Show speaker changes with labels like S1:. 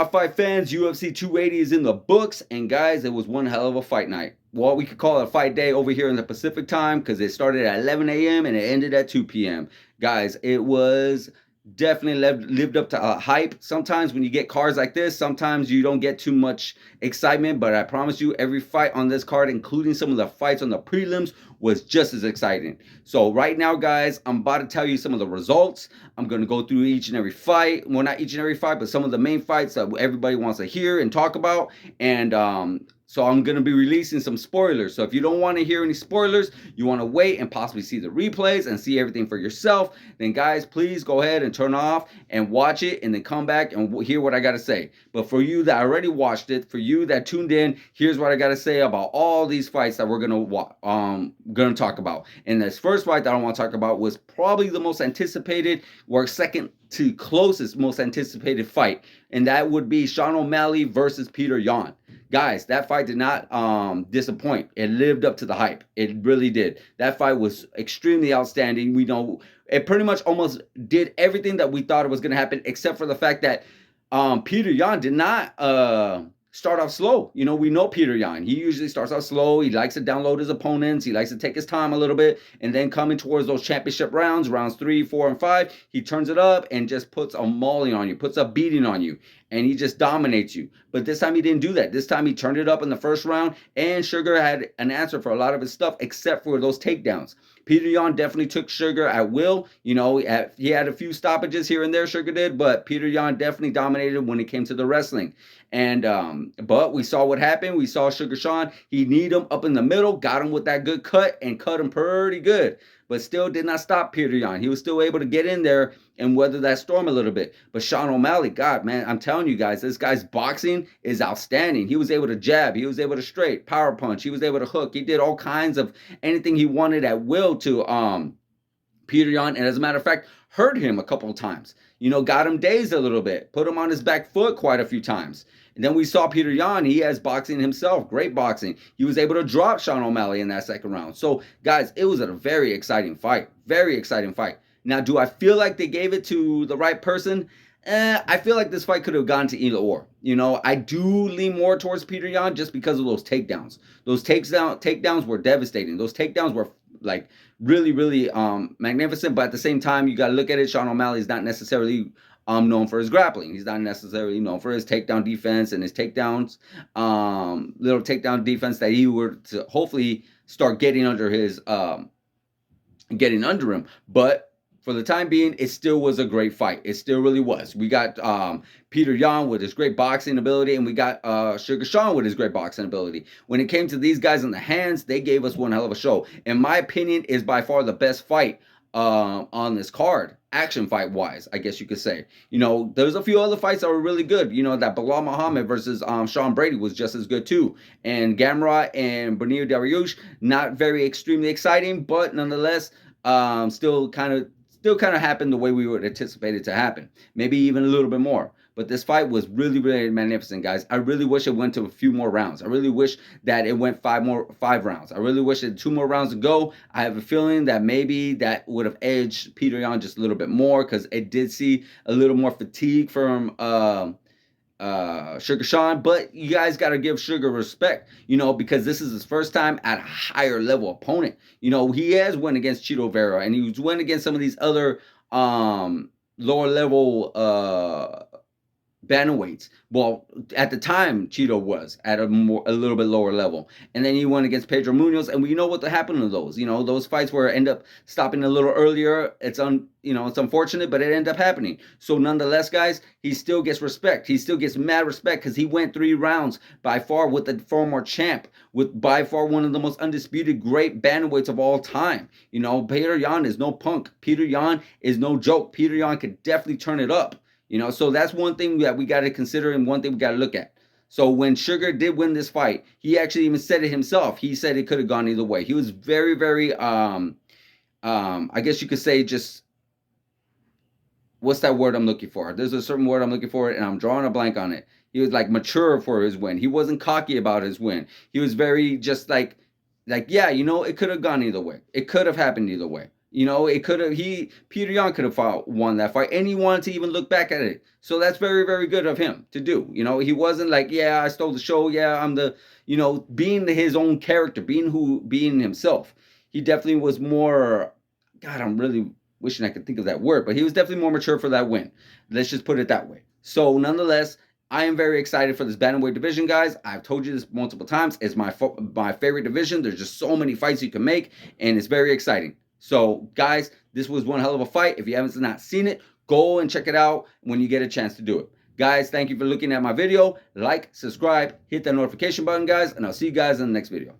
S1: my fight fans? UFC 280 is in the books, and guys, it was one hell of a fight night. Well, we could call it a fight day over here in the Pacific time because it started at 11 a.m. and it ended at 2 p.m. Guys, it was definitely lived up to hype. Sometimes when you get cards like this, sometimes you don't get too much excitement, but I promise you, every fight on this card, including some of the fights on the prelims, was just as exciting. So right now, guys, I'm about to tell you some of the results. I'm going to go through each and every fight. Well, not each and every fight, but some of the main fights that everybody wants to hear and talk about. And so I'm going to be releasing some spoilers. So if you don't want to hear any spoilers, you want to wait and possibly see the replays and see everything for yourself, then guys, please go ahead and turn off and watch it and then come back and hear what I got to say. But for you that already watched it, for you that tuned in, here's what I got to say about all these fights that we're going to talk about. And this first fight that I want to talk about was probably the most anticipated, or second to closest most anticipated fight, and that would be Sean O'Malley versus Peter Yan. Guys, that fight did not disappoint. It lived up to the hype. It really did. That fight was extremely outstanding. We know it pretty much almost did everything that we thought it was going to happen, except for the fact that Peter Yan did not start off slow. You know, we know Peter Yan. He usually starts off slow. He likes to download his opponents. He likes to take his time a little bit. And then coming towards those championship rounds 3, 4, and 5, he turns it up and just puts a mauling on you, puts a beating on you. And he just dominates you. But this time he didn't do that. This time he turned it up in the first round. And Sugar had an answer for a lot of his stuff, except for those takedowns. Peter Yan definitely took Sugar at will. You know, he had a few stoppages here and there, Sugar did, but Peter Yan definitely dominated when it came to the wrestling. And but we saw what happened. We saw Sugar Sean. He kneed him up in the middle, got him with that good cut, and cut him pretty good. But still did not stop Peter Yan. He was still able to get in there and weather that storm a little bit. But Sean O'Malley, God, man, I'm telling you guys, this guy's boxing is outstanding. He was able to jab. He was able to straight, power punch. He was able to hook. He did all kinds of anything he wanted at will to Peter Yan. And as a matter of fact, hurt him a couple of times. You know, got him dazed a little bit. Put him on his back foot quite a few times. And then we saw Peter Yan. He has boxing himself. Great boxing. He was able to drop Sean O'Malley in that second round. So, guys, it was a very exciting fight. Very exciting fight. Now, do I feel like they gave it to the right person? I feel like this fight could have gone to either or. You know, I do lean more towards Peter Yan just because of those takedowns. Those takedowns were devastating. Those takedowns were like really, really magnificent. But at the same time, you got to look at it. Sean O'Malley is not necessarily known for his grappling. He's not necessarily known for his takedown defense and his takedowns, little takedown defense that he were to hopefully start getting under him. But for the time being, it still was a great fight. It still really was. We got Peter Yan with his great boxing ability, and we got Sugar Sean with his great boxing ability. When it came to these guys in the hands, they gave us one hell of a show. In my opinion, is by far the best fight on this card, action fight wise, I guess you could say. You know, there's a few other fights that were really good. You know, that Bilal Muhammad versus Sean Brady was just as good too. And Gamrot and Benil Dariush, not very extremely exciting, but nonetheless, still kind of happened the way we would anticipate it to happen. Maybe even a little bit more. But this fight was really, really magnificent, guys. I really wish it went to a few more rounds. I really wish that it went five rounds. I really wish it had 2 more rounds to go. I have a feeling that maybe that would have edged Peter Yan just a little bit more because it did see a little more fatigue from Sugar Sean, but you guys got to give Sugar respect, you know, because this is his first time at a higher level opponent. You know, he has went against Chito Vera, and he went against some of these other lower level bantamweights. Well, at the time, Chito was at a little bit lower level, and then he went against Pedro Munoz, and we know what happened to those. You know, those fights where it end up stopping a little earlier. It's unfortunate, but it ended up happening. So nonetheless, guys, he still gets respect. He still gets mad respect because he went 3 rounds by far with the former champ, with by far one of the most undisputed great bantamweights of all time. You know, Peter Yan is no punk. Peter Yan is no joke. Peter Yan could definitely turn it up. You know, so that's one thing that we got to consider and one thing we got to look at. So when Sugar did win this fight, he actually even said it himself. He said it could have gone either way. He was very, very, I guess you could say just, what's that word I'm looking for? There's a certain word I'm looking for, and I'm drawing a blank on it. He was like mature for his win. He wasn't cocky about his win. He was very just like, yeah, you know, it could have gone either way. It could have happened either way. You know, it could have Peter Yan could have won that fight, and he wanted to even look back at it. So that's very, very good of him to do. You know, he wasn't like, yeah, I stole the show. Yeah, I'm the, being his own character, being himself. He definitely was more. God, I'm really wishing I could think of that word, but he was definitely more mature for that win. Let's just put it that way. So, nonetheless, I am very excited for this bantamweight division, guys. I've told you this multiple times. It's my favorite division. There's just so many fights you can make, and it's very exciting. So, guys, this was one hell of a fight. If you haven't not seen it, go and check it out when you get a chance to do it. Guys, thank you for looking at my video. Like, subscribe, hit that notification button, guys, and I'll see you guys in the next video.